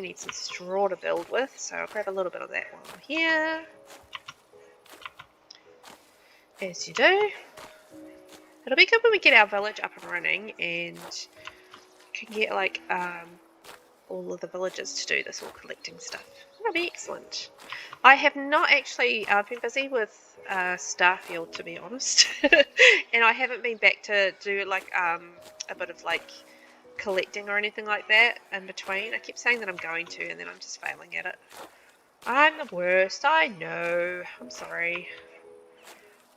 need some straw to build with, so I'll grab a little bit of that while I'm here. As you do. It'll be good when we get our village up and running and can get like all of the villagers to do this all collecting stuff. That'll be excellent. I have not actually been busy with Starfield, to be honest, and I haven't been back to do like a bit of like collecting or anything like that in between. I keep saying that I'm going to, and then I'm just failing at it. I'm the worst, I know. I'm sorry.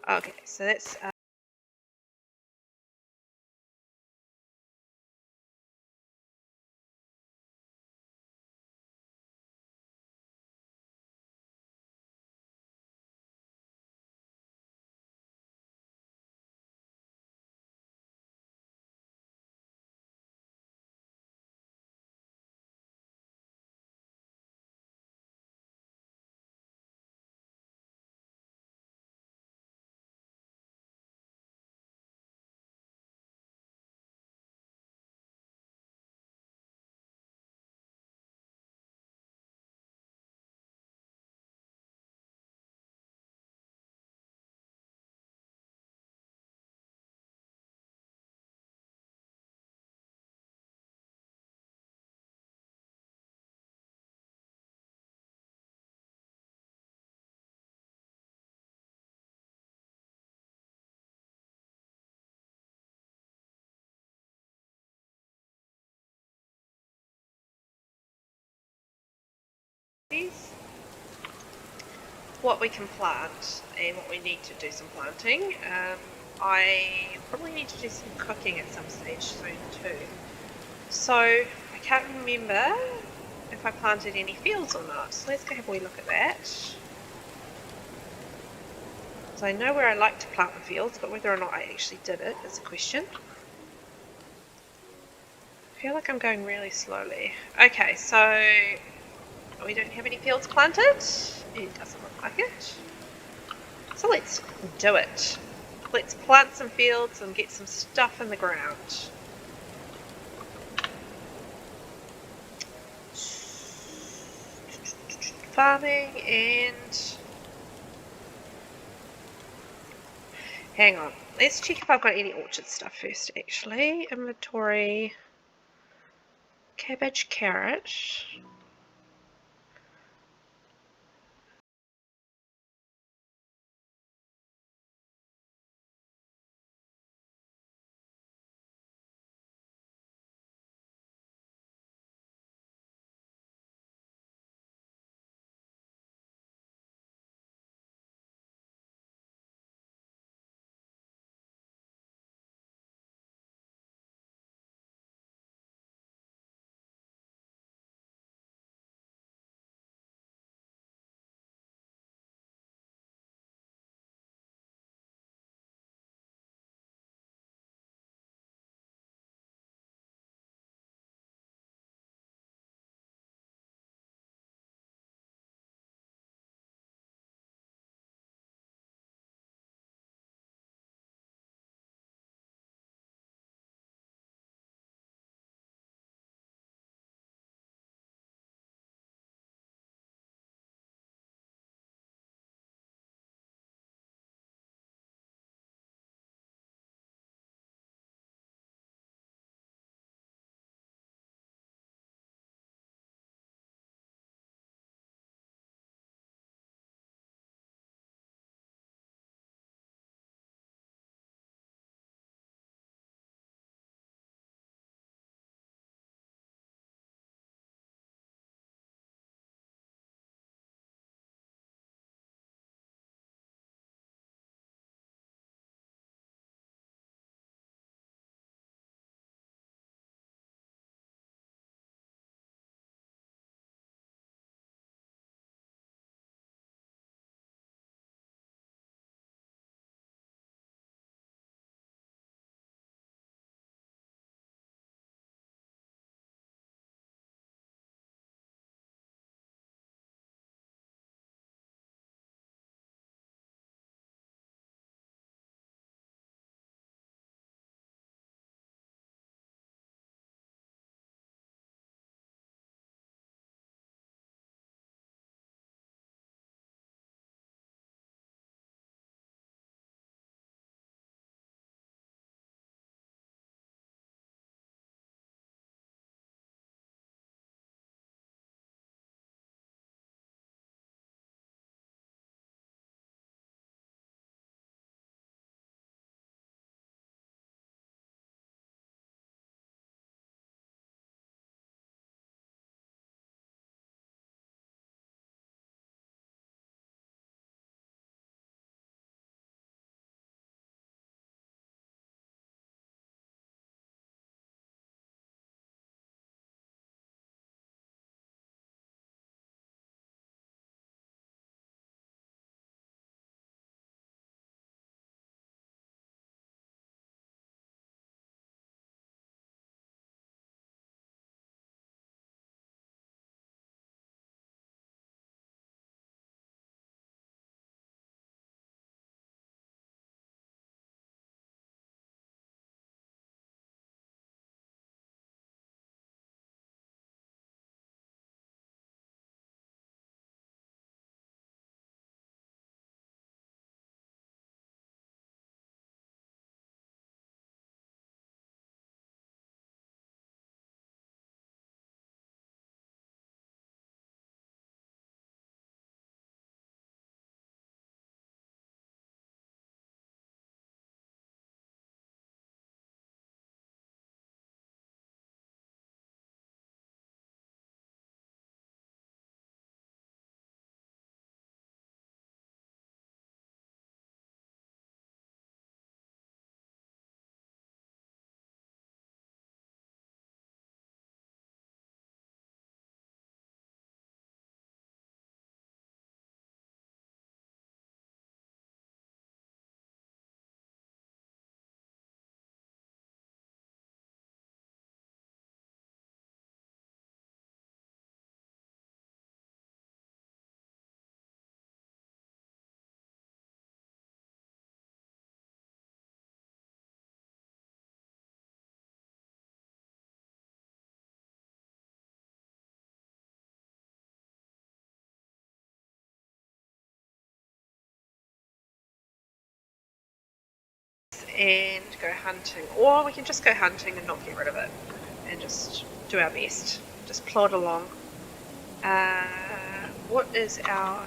Okay, so that's what we can plant and what we need to do some planting. I probably need to do some cooking at some stage soon too. So I can't remember if I planted any fields or not. So let's go have a wee look at that. So I know where I like to plant the fields, but whether or not I actually did it is a question. I feel like I'm going really slowly. Okay, so we don't have any fields planted. It doesn't look like it. So let's do it. Let's plant some fields and get some stuff in the ground. Farming and... hang on. Let's check if I've got any orchard stuff first, actually. Inventory. Cabbage, carrot. and go hunting, or we can just go hunting and not get rid of it and just do our best, just plod along. What is our...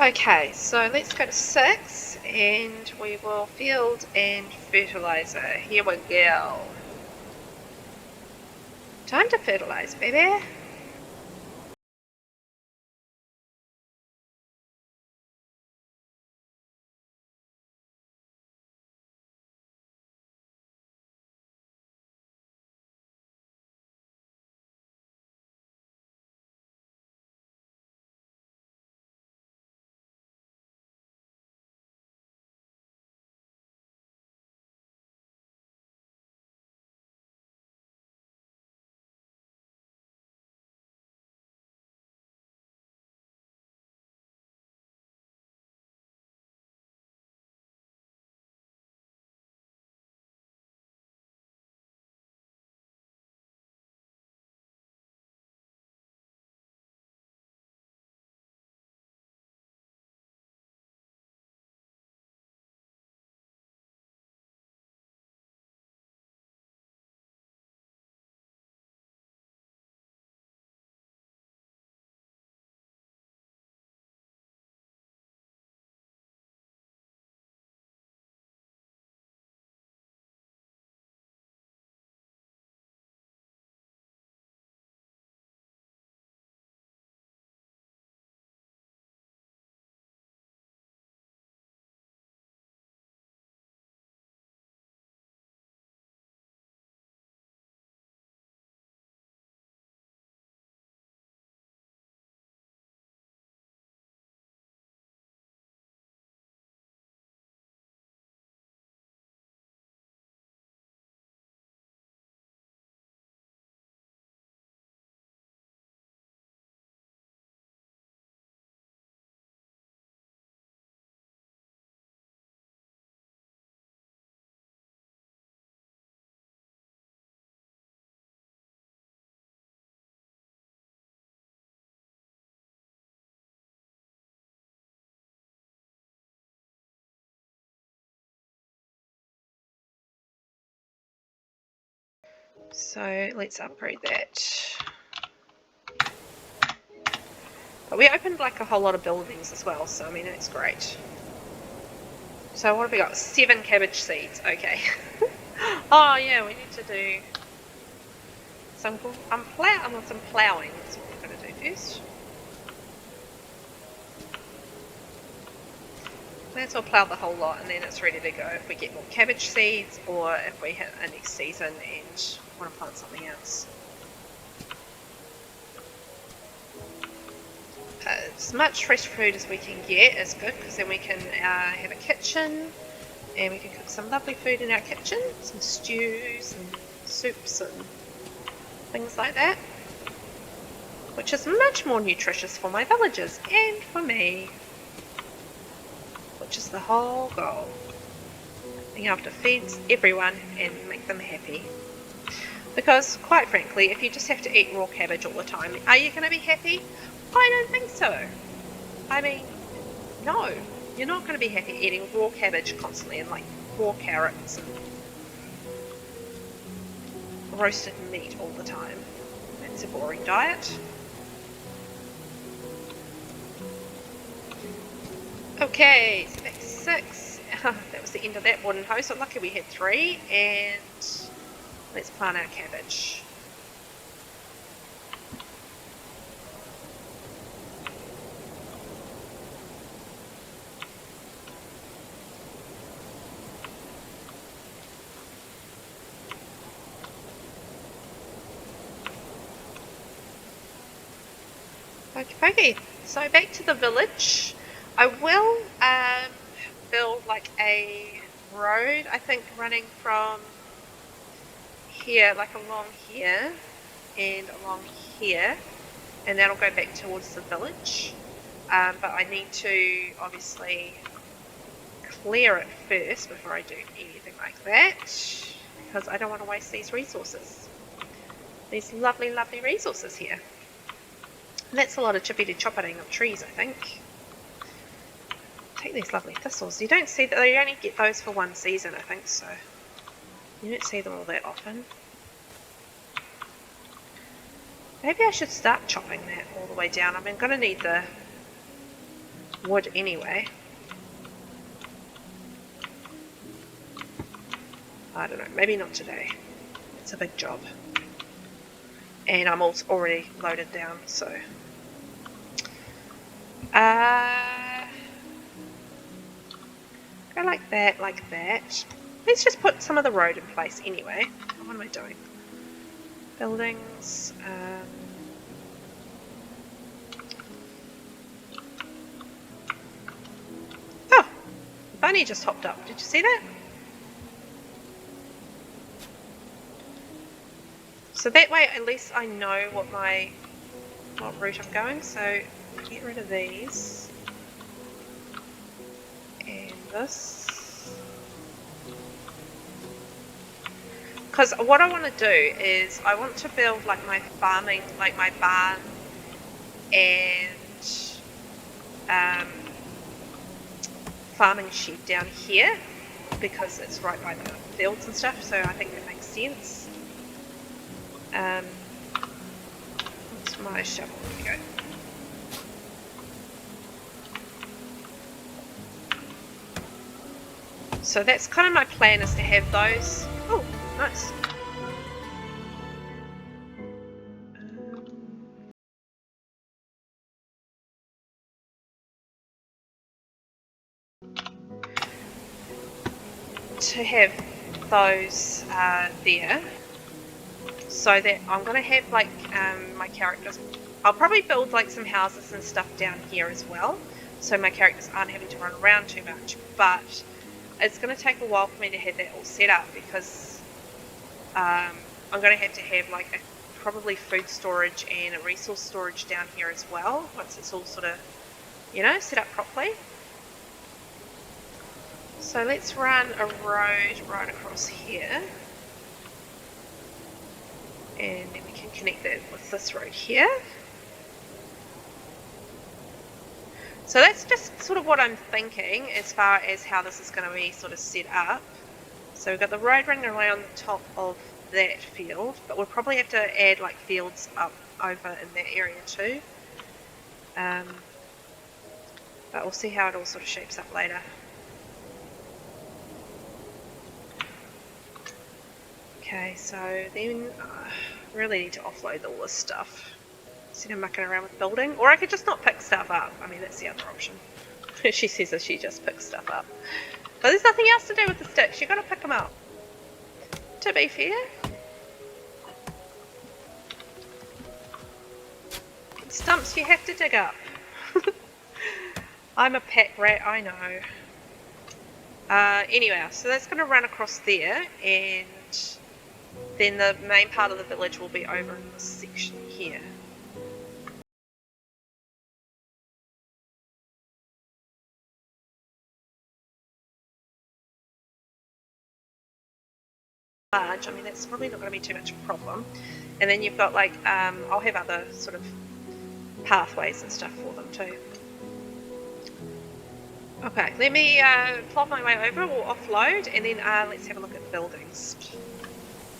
Okay, so let's go to 6 and we will field and fertilizer. Here we go. Time to fertilize, baby. So let's upgrade that. But we opened like a whole lot of buildings as well, so I mean that's great. So what have we got? 7 cabbage seeds, okay. Oh yeah, we need to do some some ploughing. That's what we're going to do first. Let's all plough the whole lot and then it's ready to go if we get more cabbage seeds or if we hit a next season and want to plant something else. As much fresh food as we can get is good because then we can have a kitchen and we can cook some lovely food in our kitchen, some stews and soups and things like that, which is much more nutritious for my villagers and for me, which is the whole goal, being able to feed everyone and make them happy. Because quite frankly, if you just have to eat raw cabbage all the time, are you going to be happy? I don't think so. I mean, no, you're not going to be happy eating raw cabbage constantly and like raw carrots and roasted meat all the time. That's a boring diet. Okay, so that's 6. That was the end of that wooden hoe, so lucky we had 3, and let's plant our cabbage. Okay, so back to the village. I will build like a road, I think, running from here, like along here and along here, and that'll go back towards the village. But I need to obviously clear it first before I do anything like that, because I don't want to waste these resources. These lovely, lovely resources here. And that's a lot of chippity-choppeting of trees, I think. Take these lovely thistles. You don't see that, you only get those for one season, I think, so you don't see them all that often. Maybe I should start chopping that all the way down. I mean, I'm going to need the wood anyway. I don't know, maybe not today. It's a big job. And I'm already loaded down, so... go like that, like that. Let's just put some of the road in place anyway. What am I doing? Buildings. Oh! The bunny just hopped up. Did you see that? So that way at least I know what route I'm going. So get rid of these. And this. Because what I want to do is I want to build like my farming, like my barn and farming shed down here because it's right by the fields and stuff, so I think that makes sense. What's my shovel? Here we go. So that's kind of my plan, is to have those. Oh, nice. To have those there, so that I'm going to have like my characters. I'll probably build like some houses and stuff down here as well, so my characters aren't having to run around too much, but it's going to take a while for me to have that all set up, because I'm going to have like probably food storage and a resource storage down here as well, once it's all sort of, you know, set up properly. So let's run a road right across here, and then we can connect that with this road here. So that's just sort of what I'm thinking as far as how this is going to be sort of set up. So we've got the road running around the top of that field, but we'll probably have to add like fields up over in that area too. But we'll see how it all sort of shapes up later. Okay, so then I really need to offload all this stuff. Instead of mucking around with building, or I could just not pick stuff up. I mean, that's the other option. She says that she just picks stuff up. But there's nothing else to do with the sticks, you gotta pick them up. To be fair. Stumps you have to dig up. I'm a pack rat, I know. Anyway, so that's going to run across there, and then the main part of the village will be over in this section here. I mean, that's probably not going to be too much of a problem. And then you've got like, I'll have other sort of pathways and stuff for them too. Okay, let me plod my way over, we'll offload, and then let's have a look at the buildings.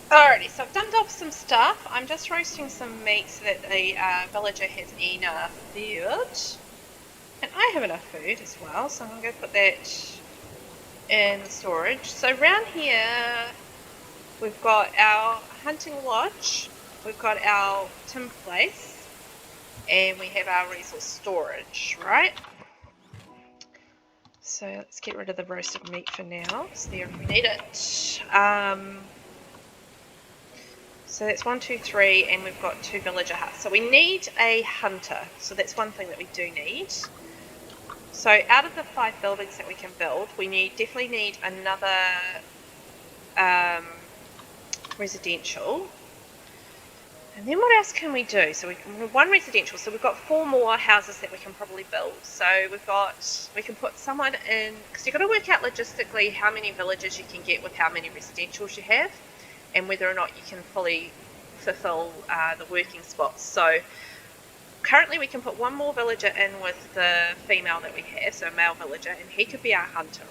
Alrighty, so I've dumped off some stuff. I'm just roasting some meat so that the villager has enough food. And I have enough food as well, so I'm going to put that in the storage. So around here, we've got our hunting lodge, we've got our timber place, and we have our resource storage, right? So let's get rid of the roasted meat for now. It's there if we need it. So that's 1, 2, 3, and we've got 2 villager huts. So we need a hunter. So that's one thing that we do need. So out of the 5 buildings that we can build, we definitely need another residential. And then what else can we do? So we have 1 residential, so we've got 4 more houses that we can probably build. So we can put someone in, because you've got to work out logistically how many villages you can get with how many residentials you have, and whether or not you can fully fulfill the working spots. So currently we can put 1 more villager in with the female that we have, so a male villager, and he could be our hunter,